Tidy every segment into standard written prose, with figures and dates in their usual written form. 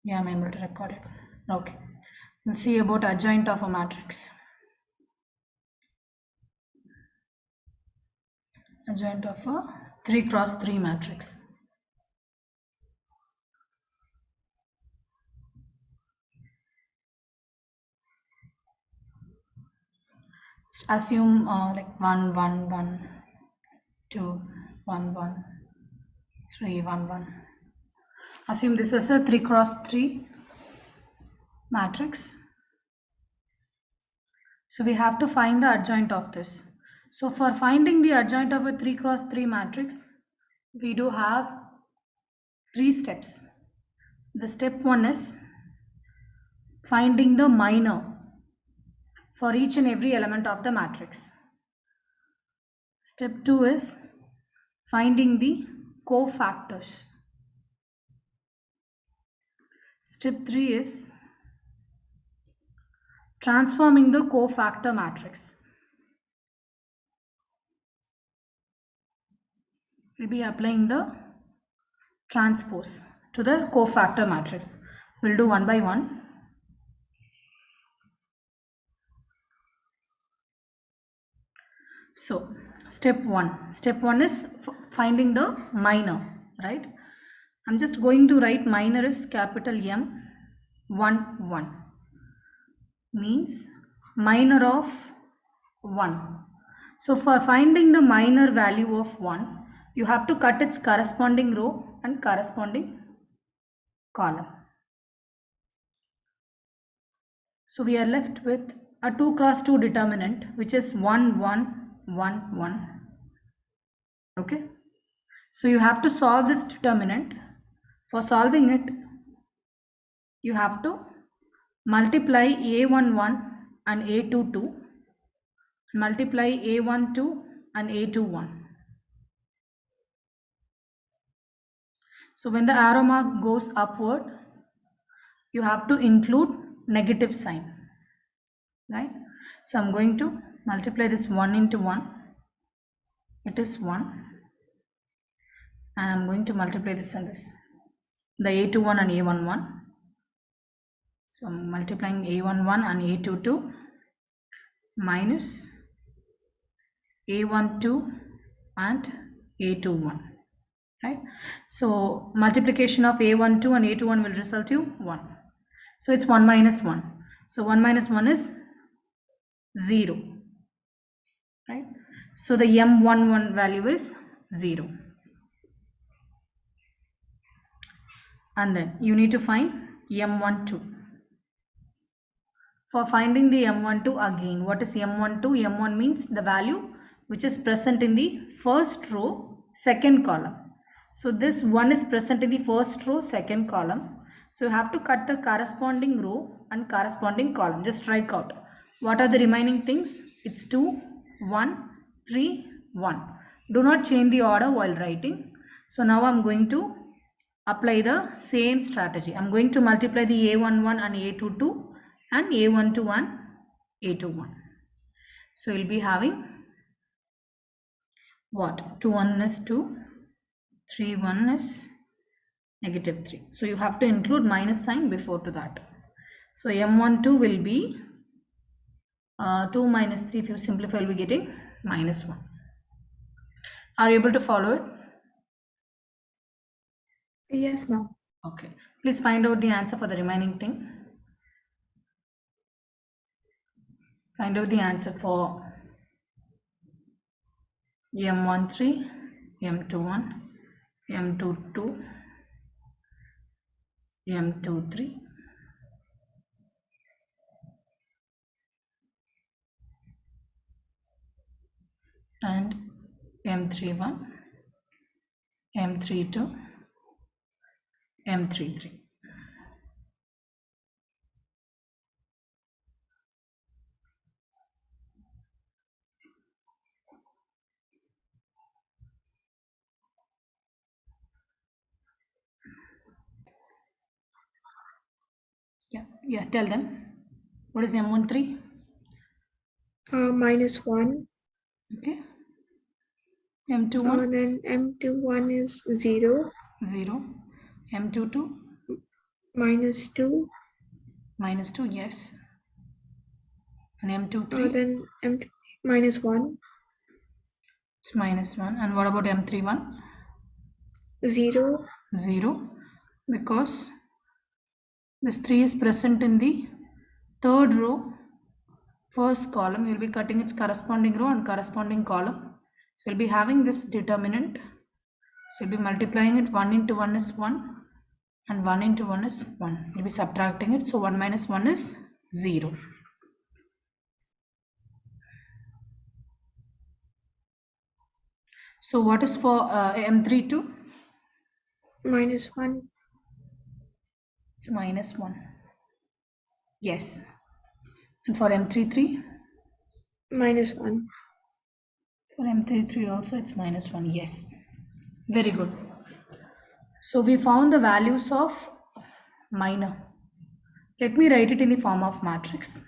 Yeah, I'm able to record it. Okay. We'll see about adjoint of a matrix. Adjoint of a 3 cross 3 matrix. Assume like 1, 1, 1, 2, 1, 1, 3, 1, 1. Assume this is a 3 cross 3 matrix. So we have to find the adjoint of this. So for finding the adjoint of a 3 cross 3 matrix, we do have 3 steps. The step 1 is finding the minor for each and every element of the matrix. Step 2 is finding the cofactors. Step 3 is transforming the cofactor matrix. We'll be applying the transpose to the cofactor matrix. We'll do one by one. So step 1 is finding the minor, right? I'm just going to write minor is capital M 1 1, means minor of 1. So for finding the minor value of 1, you have to cut its corresponding row and corresponding column. So we are left with a 2 cross 2 determinant, which is 1 1 1 1. Okay. So you have to solve this determinant. For solving it, you have to multiply a11 and a22, multiply a12 and a21. So when the arrow mark goes upward, you have to include negative sign, right? So I'm going to multiply this 1 into 1. It is 1. And I'm going to multiply this and this. The a21 and a11. So I'm multiplying a11 and a22 minus a12 and a21. Right? So multiplication of a12 and a21 will result you 1. So it's 1 minus 1. So 1 minus 1 is 0. Right? So the m11 value is 0. And then you need to find m12. For finding the m12 again, what is m12? M1 means the value which is present in the first row, second column. So this 1 is present in the first row, second column. So you have to cut the corresponding row and corresponding column. Just strike out. What are the remaining things? It's 2, 1, 3, 1. Do not change the order while writing. So now I'm going to apply the same strategy. I'm going to multiply the a11 and a22 and a12 and a21. So you'll be having what? 2 1 is 2, 3 1 is negative 3. So you have to include minus sign before to that. So m12 will be 2 minus 3. If you simplify, you'll be getting minus 1. Are you able to follow it? Yes, ma'am. Okay. Please find out the answer for the remaining thing. Find out the answer for m13, m21, m22, m23, and m31, m32, m33. Yeah, tell them. What is m13? Minus 1. Okay. m21? Then M21 is 0. 0. m22? -2. -2, yes. And M2, 3? Then -1. It's -1. And what about M3, 1? 0. 0. Because this 3 is present in the third row, first column. You'll be cutting its corresponding row and corresponding column. So you'll be having this determinant. So you'll be multiplying it. 1 into 1 is 1. And 1 into 1 is 1. You'll be subtracting it. So 1 minus 1 is 0. So what is for M32? -1. It's -1. Yes. And for M33? -1. For M33 also it's -1. Yes. Very good. So we found the values of minor. Let me write it in the form of matrix.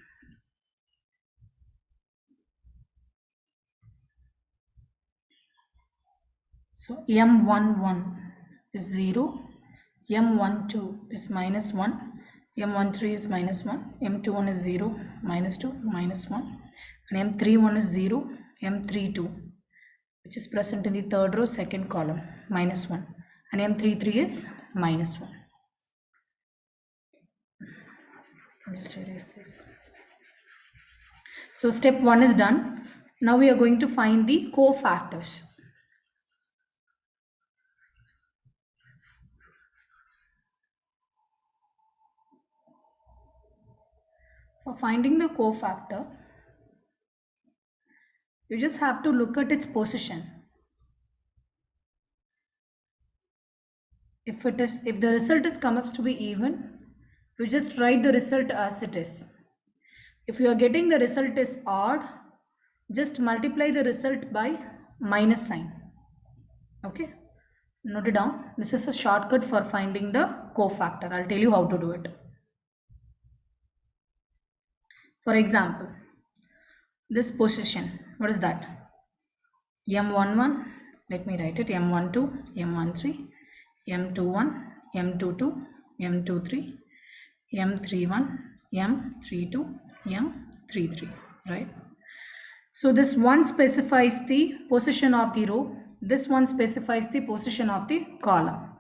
So M11 is 0, M12 is -1, M13 is -1, M21 is 0, -2, -1, and M31 is 0, M32, which is present in the third row, second column, -1, and M33 is -1. I'll just erase this. So step 1 is done. Now we are going to find the cofactors. For finding the cofactor, you just have to look at its position. If the result is comes to be even, you just write the result as it is. If you are getting the result is odd, just multiply the result by minus sign. Okay, note it down. This is a shortcut for finding the cofactor. I'll tell you how to do it. For example, this position, what is that? M11, let me write it, M12, M13, M21, M22, M23, M31, M32, M33, right? So this one specifies the position of the row. This one specifies the position of the column.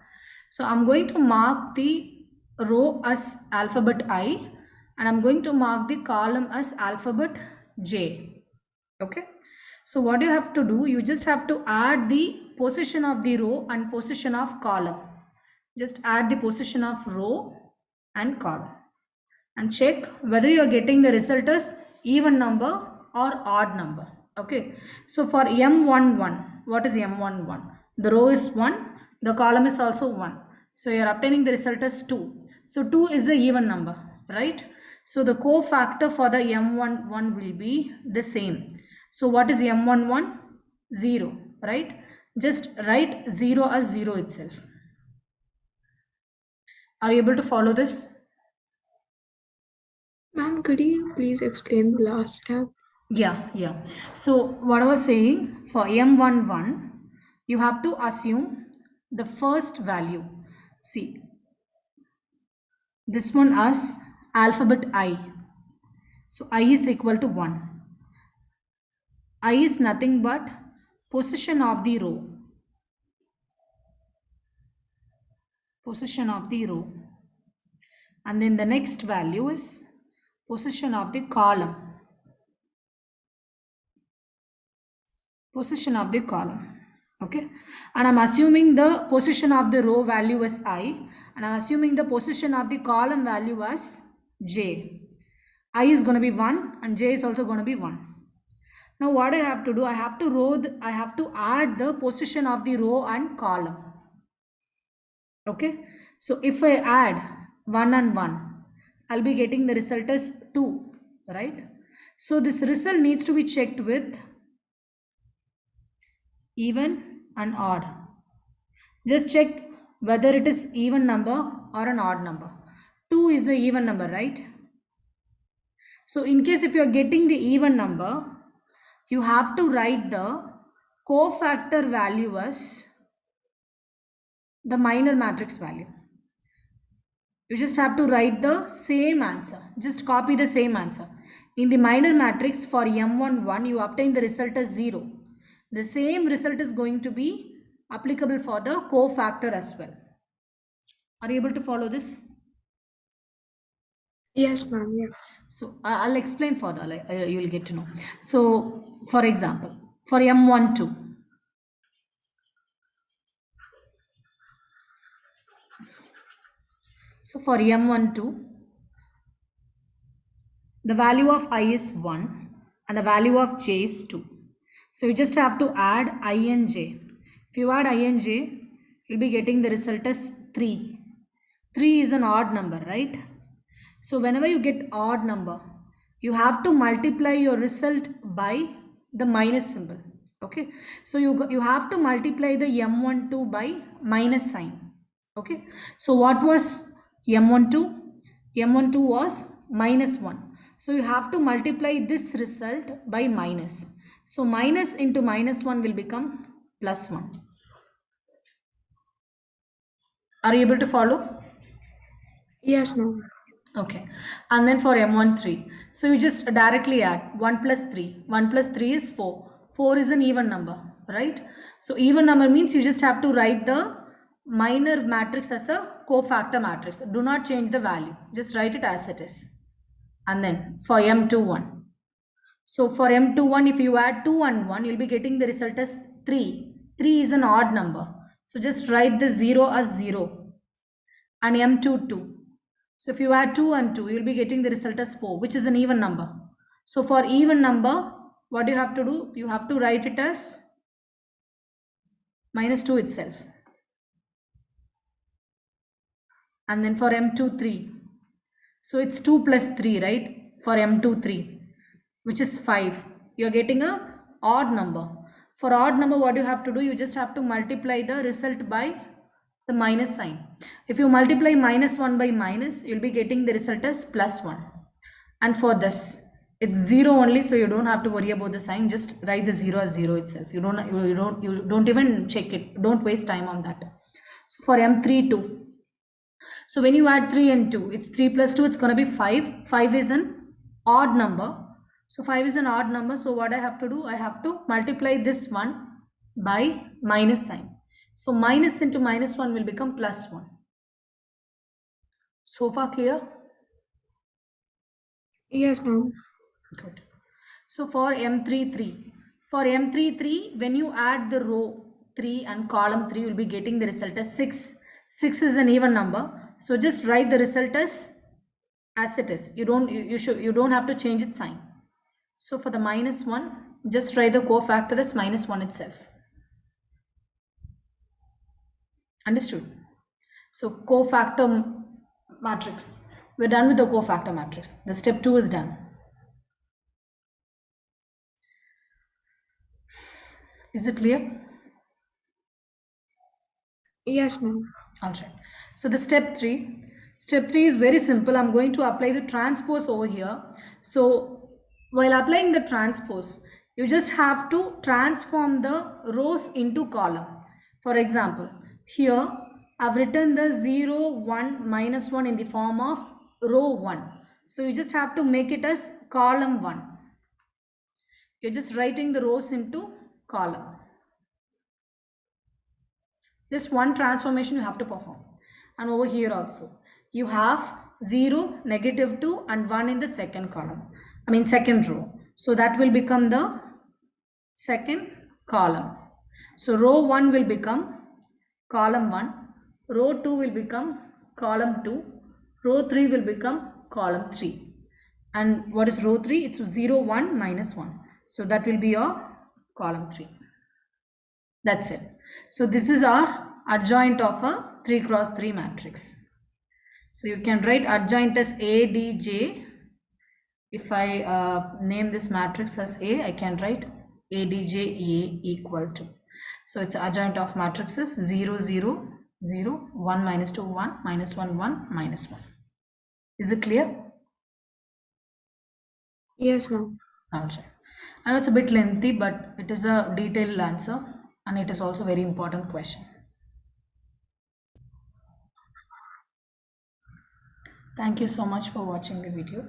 So I'm going to mark the row as alphabet I and I'm going to mark the column as alphabet J. Okay. So what you have to do, you just have to add the position of the row and position of column. Just add the position of row and column and check whether you are getting the result as even number or odd number. Okay. So for M11, what is M11? The row is 1, the column is also 1. So you are obtaining the result as 2. So 2 is the even number, right? So the cofactor for the M11 will be the same. So what is M11? 0, right? Just write 0 as 0 itself. Are you able to follow this? Ma'am, could you please explain the last step? Yeah. So what I was saying, for M11, you have to assume the first value. See, this one as alphabet I. So I is equal to 1. I is nothing but position of the row. Position of the row. And then the next value is position of the column. Position of the column. Okay. And I'm assuming the position of the row value as I. And I'm assuming the position of the column value as J. I is going to be 1 and J is also going to be 1. Now what I have to do, I have to add the position of the row and column. Okay. So if I add 1 and 1, I'll be getting the result as 2, right? So this result needs to be checked with even and odd. Just check whether it is even number or an odd number. 2 is the even number, right? So in case if you are getting the even number, you have to write the cofactor value as the minor matrix value. You just have to write the same answer. Just copy the same answer. In the minor matrix for M11, you obtain the result as 0. The same result is going to be applicable for the cofactor as well. Are you able to follow this? Yes, ma'am. Yeah. So I'll explain further. You will get to know. So for example, for M12, so for M12, the value of I is 1 and the value of j is 2. So you just have to add I and j. If you add I and j, you'll be getting the result as 3. 3 is an odd number, right? So whenever you get odd number, you have to multiply your result by the minus symbol. Okay, so you have to multiply the M12 by minus sign. Okay, so what was M12? M12 was minus 1. So you have to multiply this result by minus. So minus into minus 1 will become plus 1. Are you able to follow? Yes, ma'am. Okay, and then for M13, so you just directly add 1 plus 3. 1 plus 3 is 4. 4 is an even number, right? So even number means you just have to write the minor matrix as a cofactor matrix. Do not change the value. Just write it as it is. And then for M21. So for M21, if you add 2 and 1, you'll be getting the result as 3. 3 is an odd number. So just write the 0 as 0. And M22. So if you add 2 and 2, you'll be getting the result as 4, which is an even number. So for even number, what you have to do? You have to write it as minus 2 itself. And then for M23, so it's 2 plus 3, right? For M23, which is 5. You're getting a odd number. For odd number, what you have to do? You just have to multiply the result by the minus sign. If you multiply minus 1 by minus, you'll be getting the result as plus 1. And for this, it's 0 only, so you don't have to worry about the sign. Just write the 0 as 0 itself. You don't even check it. Don't waste time on that. So for M32, so when you add 3 and 2, it's 3 plus 2, it's going to be 5. 5 is an odd number. So 5 is an odd number. So what I have to do? I have to multiply this one by minus sign. So minus into minus 1 will become plus 1. So far clear? Yes, ma'am. Good. So for M33, when you add the row 3 and column 3, you will be getting the result as 6. 6 is an even number. So just write the result as it is. You don't have to change its sign. So for the minus 1, just write the cofactor as minus 1 itself. Understood? So cofactor matrix. We're done with the cofactor matrix. The step 2 is done. Is it clear? Yes, ma'am. All right. So the step 3 is very simple. I'm going to apply the transpose over here. So while applying the transpose, you just have to transform the rows into column. For example, here I've written the 0, 1, minus 1 in the form of row 1. So you just have to make it as column 1. You're just writing the rows into column. Just one transformation you have to perform. And over here also, you have 0, -2 and 1 in the second column. Second row. So that will become the second column. So row 1 will become column 1. Row 2 will become column 2. Row 3 will become column 3. And what is row 3? It's 0, 1, minus 1. So that will be your column 3. That's it. So this is our adjoint of a 3 cross 3 matrix. So you can write adjoint as A, D, J. If I name this matrix as A, I can write A, D, J, A equal to. So it's adjoint of matrices 0, 0, 0, 1, minus 2, 1, minus 1, 1, minus 1. Is it clear? Yes, ma'am. Okay. I know it's a bit lengthy, but it is a detailed answer and it is also a very important question. Thank you so much for watching the video.